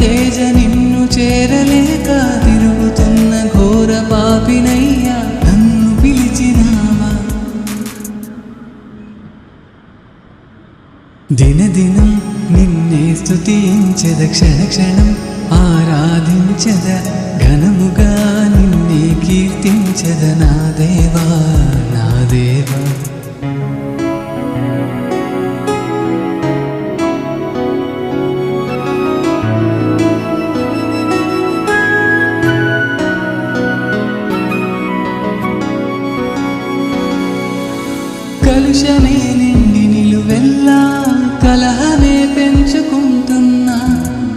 తేజ నిన్ను చేరలేక తిరుగుతున్న ఘోర పాపినయ్యా నన్ను పిలిచినావా. దినదినం నిన్నే స్తుతించెద క్షణ క్షణం ఆరాధించెద ఘనముగా నిన్నే కీర్తించెద నా దేవా నా దేవా. కలుషమే నిండి నిలువెల్లా కలహమే పెంచుకుంటున్నా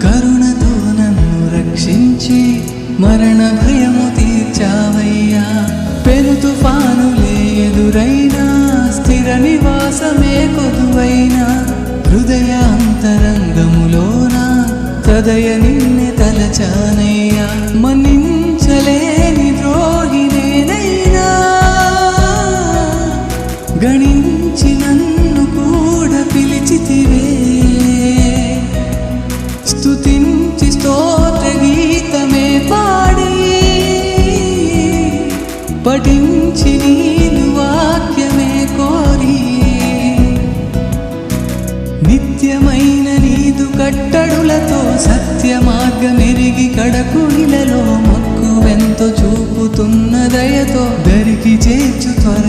కరుణతో నన్ను రక్షించి మరణ భయము తీర్చావయ్యా. పెను తుఫానులే ఎదురైనా స్థిర నివాసమే కొదువైనా హృదయాంతరంగములోన తదయ నిన్నే తలచానయ్యా. మన్నించలేని ద్రోహినేనైనా గణించి నన్ను కూడా పిలిచితివే. స్తుతించి స్తోత్ర గీతమే పాడి పఠించి నీదు వాక్యమే కోరి నిత్యమైన నీదు కట్టడులతో సత్య మార్గమెరిగి కడకు ఇలలో మక్కువెంతో చూపుతున్న దయతో దరికి చేర్చు త్వరలో.